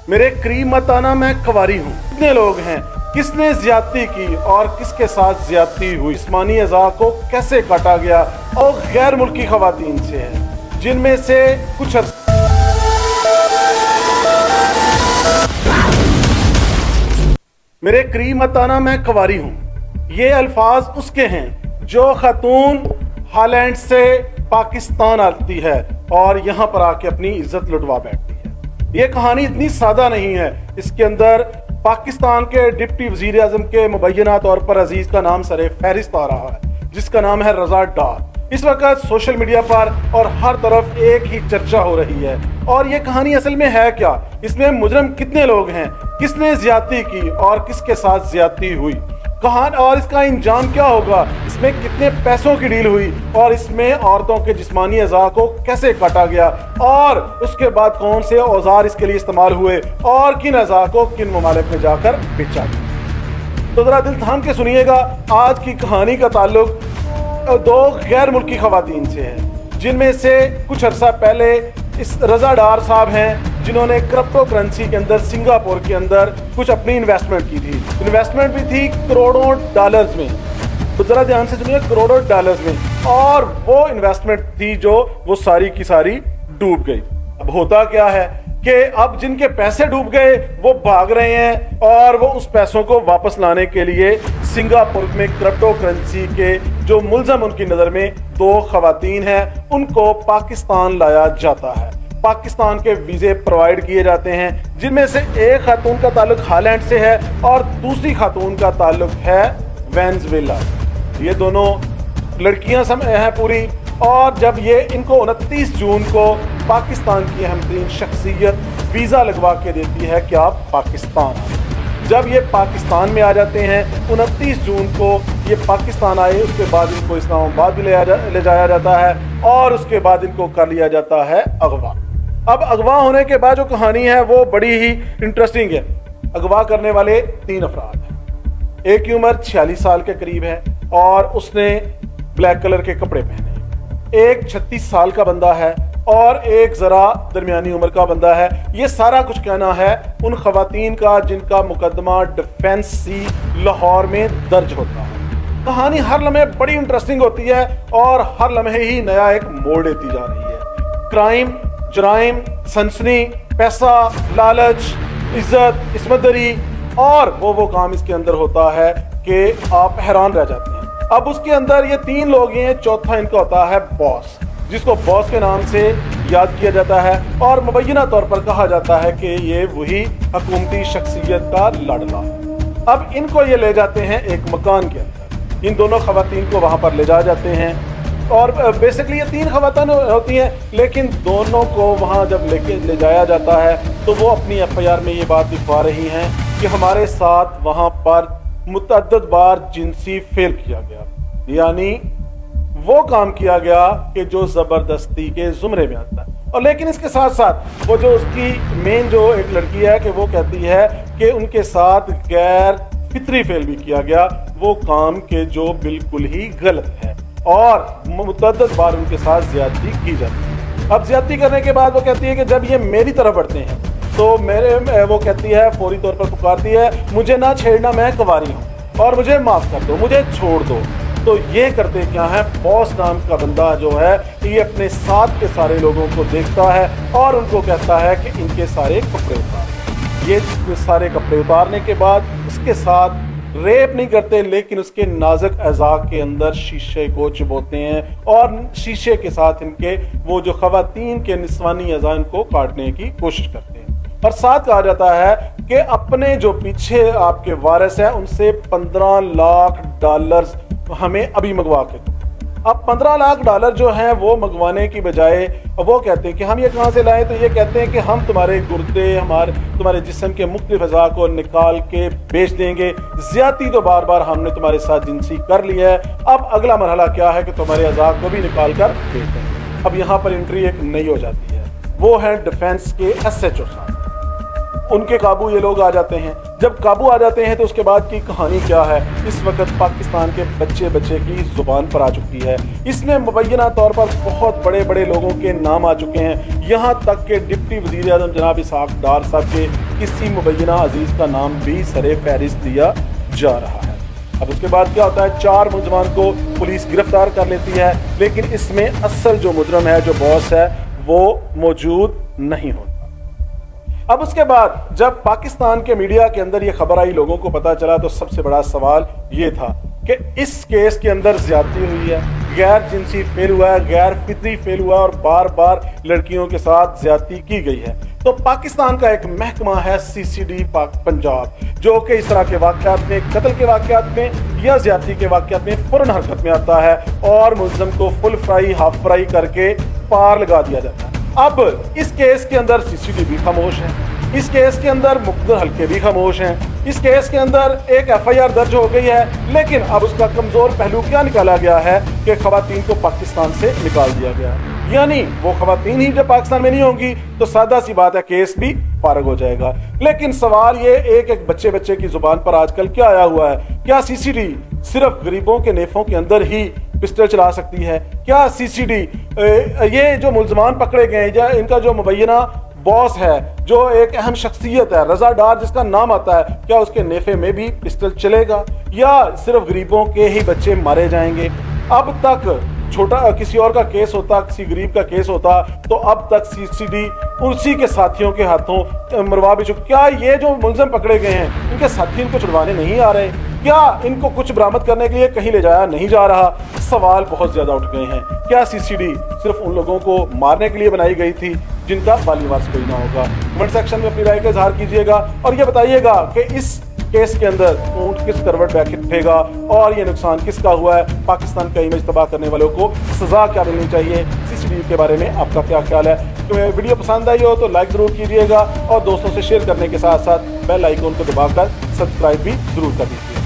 मेरे करीब मत आना, मैं कुंवारी हूँ। कितने लोग हैं, किसने ज्यादती की और किसके साथ ज्यादती हुई, जिस्मानी अज़ा को कैसे काटा गया और गैर मुल्की खवातीन से है, जिनमें से कुछ मेरे करीब मत आना, मैं कुंवारी हूँ, ये अल्फाज उसके हैं जो खातून हॉलैंड से पाकिस्तान आती है और यहाँ पर आके अपनी इज्जत लुटवा बैठती है। ये कहानी इतनी सादा नहीं है, इसके अंदर पाकिस्तान के डिप्टी वजीर आज़म के मुबैना तौर पर अजीज का नाम सरे फहरिस्त आ रहा है, जिसका नाम है रज़ा डार। इस वक्त सोशल मीडिया पर और हर तरफ एक ही चर्चा हो रही है। और ये कहानी असल में है क्या, इसमें मुजरम कितने लोग हैं, किसने ज्यादती की और किसके साथ ज्यादती हुई, कहां और इसका इंजाम क्या होगा, इसमें कितने पैसों की डील हुई और इसमें औरतों के जिस्मानी अज़ा को कैसे काटा गया और उसके बाद कौन से औजार इसके लिए इस्तेमाल हुए और किन अज़ा को किन ममालिक में जाकर बेचा गया। तो ज़रा दिल थाम के सुनिएगा, आज की कहानी का ताल्लुक दो गैर मुल्की खवातीन से है, जिनमें से कुछ अरसा पहले इस रज़ा डार साहब हैं जिन्होंने क्रिप्टो करेंसी के अंदर सिंगापुर के अंदर कुछ अपनी इन्वेस्टमेंट की थी। इन्वेस्टमेंट भी थी करोड़ों डॉलर्स में, तो ज़रा ध्यान से सुनिए, करोड़ों डॉलर्स में, और वो इन्वेस्टमेंट थी जो वो सारी की सारी डूब गई। अब होता क्या है कि अब जिनके पैसे डूब गए वो भाग रहे हैं और वो उस पैसों को वापस लाने के लिए सिंगापुर में क्रिप्टो करेंसी के जो मुलजम उनकी नज़र में दो खवातीन हैं उनको पाकिस्तान लाया जाता है। पाकिस्तान के वीज़े प्रोवाइड किए जाते हैं, जिनमें से एक खातून का ताल्लुक हॉलैंड से है और दूसरी खातून का ताल्लुक है वेनेजुएला। ये दोनों लड़कियां हैं पूरी। और जब ये इनको 29 जून को पाकिस्तान की अहम तरीन शख्सियत वीज़ा लगवा के देती है कि आप पाकिस्तान आए। जब ये पाकिस्तान में आ जाते हैं 29 जून को ये पाकिस्तान आए, उसके बाद इनको इस्लामाबाद भी ले जाया जाता है और उसके बाद इनको कर लिया जाता है अगवा। अब अगवा होने के बाद जो कहानी है वो बड़ी ही इंटरेस्टिंग है। अगवा करने वाले 3 अफराद हैं। एक की उम्र 46 साल के करीब है और उसने ब्लैक कलर के कपड़े पहने। एक 36 साल का बंदा है और एक ज़रा दरमियानी उम्र का बंदा है। ये सारा कुछ कहना है उन खवातीन का जिनका मुकदमा डिफेंस सी लाहौर में दर्ज होता है। कहानी हर लम्हे बड़ी इंटरेस्टिंग होती है और हर लम्हे ही नया एक मोड़ लेती जा रही है। क्राइम, जराइम, सनसनी, पैसा, लालच, इज्जत, इस्मतदरी और वो काम इसके अंदर होता है कि आप हैरान रह जाते हैं। अब उसके अंदर ये 3 लोग हैं, चौथा इनका होता है बॉस, जिसको बॉस के नाम से याद किया जाता है और मुबैना तौर पर कहा जाता है कि ये वही हुकूमती शख्सियत का लाडला है। अब इनको ये ले जाते हैं एक मकान के अंदर, इन दोनों खवातीन को वहाँ पर ले जाया जाते हैं और बेसिकली ये 3 खवातीन होती हैं, लेकिन दोनों को वहाँ जब ले जाया जाता है तो वो अपनी FIR में ये बात लिखवा रही हैं कि हमारे साथ वहाँ पर मुतअद्दिद बार जिनसी फेल किया गया, यानी वो काम किया गया कि जो ज़बरदस्ती के ज़ुमरे में आता है। और लेकिन इसके साथ साथ वो जो उसकी मेन जो एक लड़की है कि वो कहती है कि उनके साथ गैर फितरी फेल भी किया गया, वो काम के जो बिल्कुल ही गलत है और मुतअद्दिद बार उनके साथ ज्यादती की जाती है। अब ज्यादती करने के बाद वो कहती है कि जब ये मेरी तरफ बढ़ते हैं तो वो कहती है, फौरी तौर पर पुकारती है, मुझे ना छेड़ना, मैं कुंवारी हूँ और मुझे माफ़ कर दो, मुझे छोड़ दो। तो ये करते क्या है, बॉस नाम का बंदा जो है ये अपने साथ के सारे लोगों को देखता है और उनको कहता है कि इनके सारे कपड़े उतार। ये सारे कपड़े उतारने के बाद उसके साथ रेप नहीं करते, लेकिन उसके नाजुक अज़ा के अंदर शीशे को चुभोते हैं और शीशे के साथ इनके वो जो खवातीन के निस्वानी अज़ा इनको काटने की कोशिश करते हैं। और साथ कहा जाता है कि अपने जो पीछे आपके वारिस हैं उनसे $15 लाख हमें अभी मंगवा के दो। अब $15 लाख जो हैं वो मंगवाने की बजाय वो कहते हैं कि हम ये कहाँ से लाए, तो ये कहते हैं कि हम तुम्हारे गुर्दे, तुम्हारे जिस्म के मुख्तलिफ अज़ा को निकाल के बेच देंगे। ज्यादती तो बार बार हमने तुम्हारे साथ जिनसी कर लिया है, अब अगला मरहला क्या है कि तुम्हारे अज़ा को भी निकाल कर बेच देंगे। अब यहाँ पर एंट्री एक नई हो जाती है, वो है डिफेंस के SHO साहब। उनके काबू ये लोग आ जाते हैं। जब काबू आ जाते हैं तो उसके बाद की कहानी क्या है, इस वक्त पाकिस्तान के बच्चे की जुबान पर आ चुकी है। इसमें मुबैना तौर पर बहुत बड़े बड़े लोगों के नाम आ चुके हैं, यहाँ तक कि डिप्टी वज़ीर आज़म जनाब इसहाक डार साहब के किसी मुबैना अजीज का नाम भी सरे फहरिस्त दिया जा रहा है। अब उसके बाद क्या होता है, 4 मुलजमान को पुलिस गिरफ्तार कर लेती है, लेकिन इसमें असल जो मुजरम है, जो बॉस है, वो मौजूद नहीं होता। अब उसके बाद जब पाकिस्तान के मीडिया के अंदर ये खबर आई, लोगों को पता चला, तो सबसे बड़ा सवाल ये था कि इस केस के अंदर ज्यादती हुई है, गैर जिनसी फेल हुआ है, गैर फितरी फेल हुआ है और बार बार लड़कियों के साथ ज्यादती की गई है। तो पाकिस्तान का एक महकमा है CCD पंजाब, जो कि इस तरह के वाक़यात में, कत्ल के वाक़यात में या ज्यादती के वाक़यात में फौरन हरकत में आता है और मुलज़म को फुल फ्राई हाफ फ्राई करके पार लगा दिया जाता है। अब इस केस के अंदर CCD भी खामोश है, इस केस के अंदर मुक़द्दर हल्के भी खामोश हैं, इस केस के अंदर एक FIR दर्ज हो गई है, लेकिन अब उसका कमज़ोर पहलू क्या निकाला गया है कि ख़वातीन को पाकिस्तान से निकाल दिया गया है। यानी वो ख़वातीन ही जब पाकिस्तान में नहीं होंगी तो सादा सी बात है, केस भी फारग हो जाएगा। लेकिन सवाल ये एक बच्चे की जुबान पर आजकल क्या आया हुआ है, क्या CCD सिर्फ गरीबों के नेफों के अंदर ही पिस्टल चला सकती है? क्या CCD ये जो मुलजमान पकड़े गए या इनका जो मुबैना बॉस है, जो एक अहम शख्सियत है, रजा डार जिसका नाम आता है, क्या उसके नेफे में भी पिस्टल चलेगा या सिर्फ गरीबों के ही बच्चे मारे जाएंगे? अब तक छोटा किसी और का केस होता, किसी गरीब का केस होता, तो अब तक CCD उसी के साथियों के हाथों मरवा भी चुका। क्या ये जो मुलजम पकड़े गए हैं, इनके साथी इनको छुड़वाने नहीं आ रहे? क्या इनको कुछ बरामद करने के लिए कहीं ले जाया नहीं जा रहा? सवाल बहुत ज्यादा उठ गए हैं। क्या CCD सिर्फ उन लोगों को मारने के लिए बनाई गई थी जिनका वाली वारिस कोई ना होगा? कमेंट सेक्शन में अपनी राय का इजहार कीजिएगा और ये बताइएगा कि इस केस के अंदर ऊंट किस करवट बैठेगा और ये नुकसान किसका हुआ है? पाकिस्तान का इमेज तबाह करने वालों को सजा क्या मिलनी चाहिए? CCD के बारे में आपका क्या ख्याल है? तो वीडियो पसंद आई हो तो लाइक जरूर कीजिएगा और दोस्तों से शेयर करने के साथ साथ बेल आइकन को दबाकर सब्सक्राइब भी जरूर कर दीजिए।